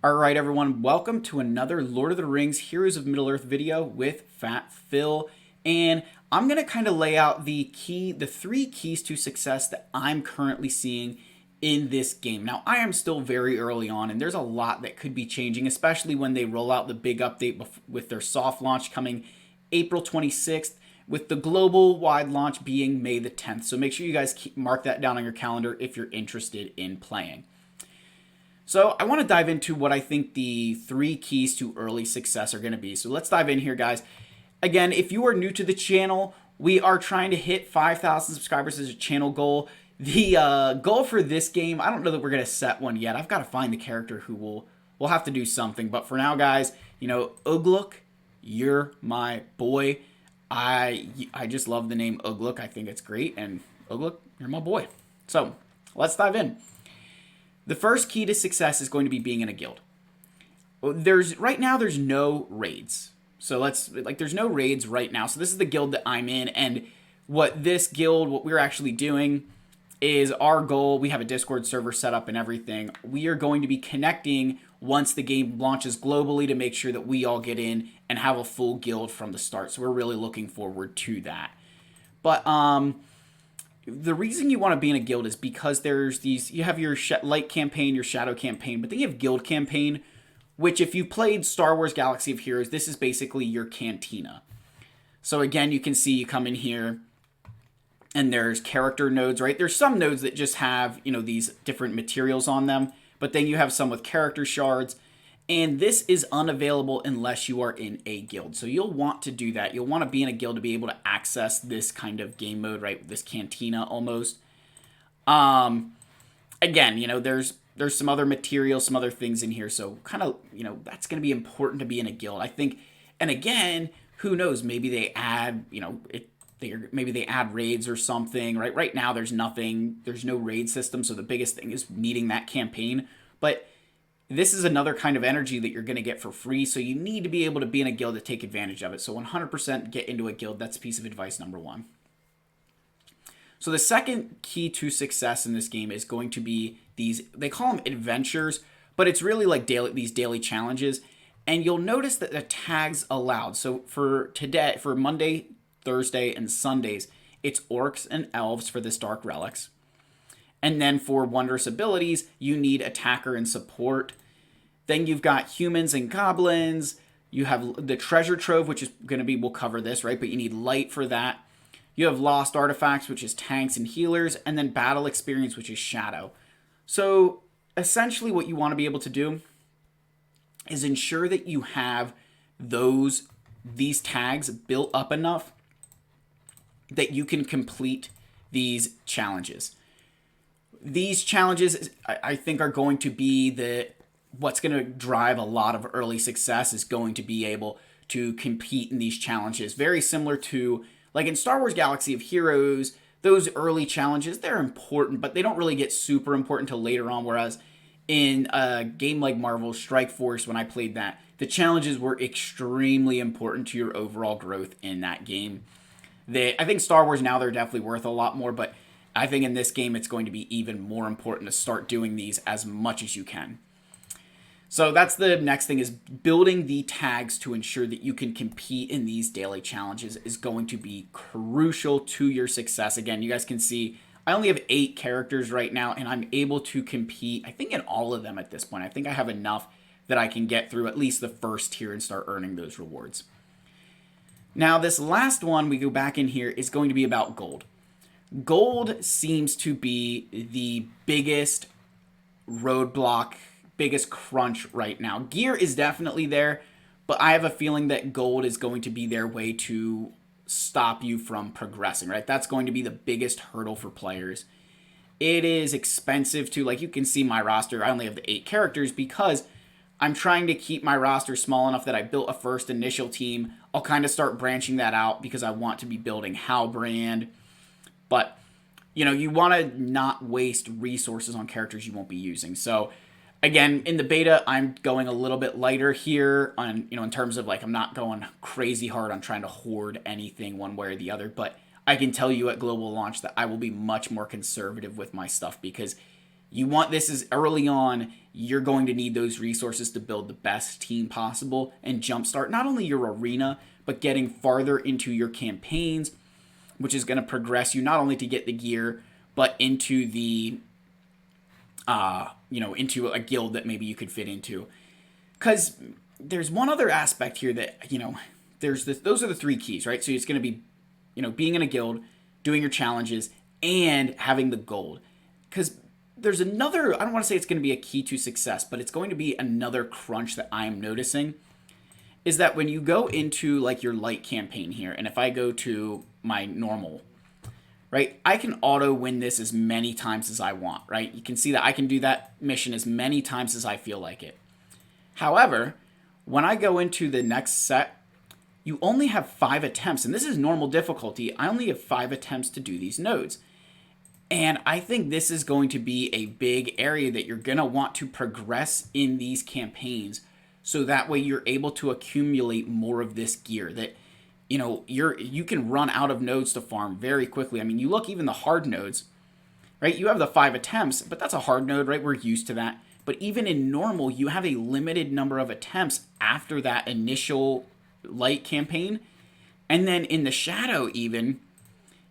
Alright everyone, welcome to another Lord of the Rings Heroes of Middle-earth video with Fat Phil. And I'm going to kind of lay out the three keys to success that I'm currently seeing in this game. Now, I am still very early on, and there's a lot that could be changing, especially when they roll out the big update with their soft launch coming April 26th, with the global wide launch being May the 10th. So make sure you guys mark that down on your calendar if you're interested in playing. So I want to dive into what I think the three keys to early success are going to be. So let's dive in here, guys. Again, if you are new to the channel, we are trying to hit 5,000 subscribers as a channel goal. The goal for this game, I don't know that we're going to set one yet. I've got to find the character who will have to do something. But for now, guys, you know, Ugluk, you're my boy. I just love the name Ugluk. I think it's great. And Ugluk, you're my boy. So let's dive in. The first key to success is going to be being in a guild. Right now there's no raids. So there's no raids right now. So this is the guild that I'm in, and what we're actually doing is our goal. We have a Discord server set up and everything. We are going to be connecting once the game launches globally to make sure that we all get in and have a full guild from the start. So we're really looking forward to that. But the reason you want to be in a guild is because you have your light campaign, your shadow campaign, but then you have guild campaign, which if you played Star Wars Galaxy of Heroes, this is basically your cantina. So again, you can see you come in here and there's character nodes, right? There's some nodes that just have, you know, these different materials on them, but then you have some with character shards, and this is unavailable unless you are in a guild. So you'll want to do that. You'll want to be in a guild to be able to access this kind of game mode, right? This cantina almost. Again, you know, there's some other materials, some other things in here. So kind of, you know, that's going to be important to be in a guild, I think. And again, who knows? Maybe they add, you know, maybe they add raids or something, right? Right now, there's nothing. There's no raid system. So the biggest thing is meeting that campaign. But this is another kind of energy that you're going to get for free, so you need to be able to be in a guild to take advantage of it. So 100% get into a guild. That's piece of advice number one. So the second key to success in this game is going to be they call them adventures, but it's really like these daily challenges. And you'll notice that the tags allowed. So for today, for Monday, Thursday, and Sundays, it's orcs and elves for this Dark Relics. And then for wondrous abilities, you need attacker and support. Then you've got humans and goblins. You have the treasure trove, which is going to be, we'll cover this, right? But you need light for that. You have lost artifacts, which is tanks and healers. And then battle experience, which is shadow. So essentially what you want to be able to do is ensure that you have these tags built up enough that you can complete these challenges. These challenges, I think, are going to be what's going to drive a lot of early success is going to be able to compete in these challenges. Very similar to, like in Star Wars Galaxy of Heroes, those early challenges, they're important, but they don't really get super important until later on. Whereas in a game like Marvel's Strike Force, when I played that, the challenges were extremely important to your overall growth in that game. I think Star Wars now, they're definitely worth a lot more, but I think in this game, it's going to be even more important to start doing these as much as you can. So that's the next thing, is building the tags to ensure that you can compete in these daily challenges is going to be crucial to your success. Again, you guys can see I only have 8 characters right now, and I'm able to compete, I think, in all of them at this point. I think I have enough that I can get through at least the first tier and start earning those rewards. Now, this last one, we go back in here, is going to be about gold. Gold seems to be the biggest roadblock, biggest crunch right now. Gear is definitely there, but I have a feeling that gold is going to be their way to stop you from progressing, right? That's going to be the biggest hurdle for players. It is expensive to, like you can see my roster, I only have the 8 characters because I'm trying to keep my roster small enough that I built a first initial team. I'll kind of start branching that out because I want to be building Halbrand. But, you know, you want to not waste resources on characters you won't be using. So, again, in the beta, I'm going a little bit lighter here on, you know, in terms of, like, I'm not going crazy hard on trying to hoard anything one way or the other. But I can tell you at global launch that I will be much more conservative with my stuff because You want this as early on, you're going to need those resources to build the best team possible and jumpstart not only your arena, but getting farther into your campaigns, which is going to progress you not only to get the gear, but into the, into a guild that maybe you could fit into. Because there's one other aspect here that, those are the three keys, right? So it's going to be, being in a guild, doing your challenges, and having the gold. Because there's another, I don't want to say it's going to be a key to success, but it's going to be another crunch that I am noticing, is that when you go into like your light campaign here, and if I go to my normal, right, I can auto win this as many times as I want, right? You can see that I can do that mission as many times as I feel like it. However, when I go into the next set, you only have 5 attempts, and this is normal difficulty. I only have 5 attempts to do these nodes. And I think this is going to be a big area that you're going to want to progress in these campaigns, so that way you're able to accumulate more of this gear that, you can run out of nodes to farm very quickly. I mean, you look, even the hard nodes, right? You have the 5 attempts, but that's a hard node, right? We're used to that. But even in normal, you have a limited number of attempts after that initial light campaign. And then in the shadow, even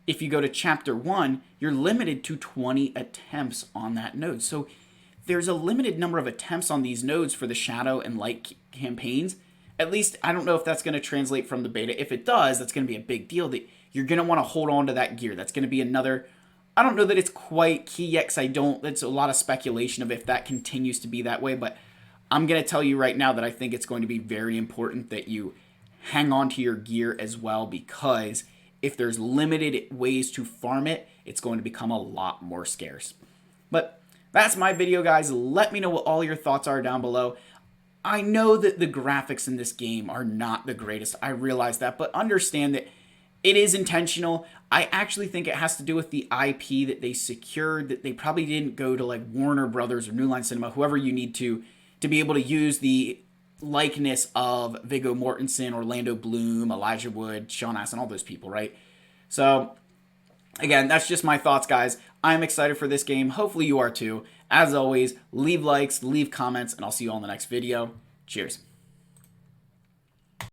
if you go to chapter 1, you're limited to 20 attempts on that node. So there's a limited number of attempts on these nodes for the shadow and light campaigns. At least, I don't know if that's going to translate from the beta. If it does, that's going to be a big deal. That you're going to want to hold on to that gear. That's going to be another, I don't know that it's quite key yet, because that's a lot of speculation of if that continues to be that way. But I'm going to tell you right now that I think it's going to be very important that you hang on to your gear as well, because if there's limited ways to farm it, it's going to become a lot more scarce. But that's my video, guys. Let me know what all your thoughts are down below. I know that the graphics in this game are not the greatest. I realize that, but understand that it is intentional. I actually think it has to do with the IP that they secured, that they probably didn't go to like Warner Brothers or New Line Cinema, whoever you need to be able to use the likeness of Viggo Mortensen, Orlando Bloom, Elijah Wood, Sean Astin, all those people, right? So again, that's just my thoughts, guys. I'm excited for this game. Hopefully you are too. As always, leave likes, leave comments, and I'll see you all in the next video. Cheers.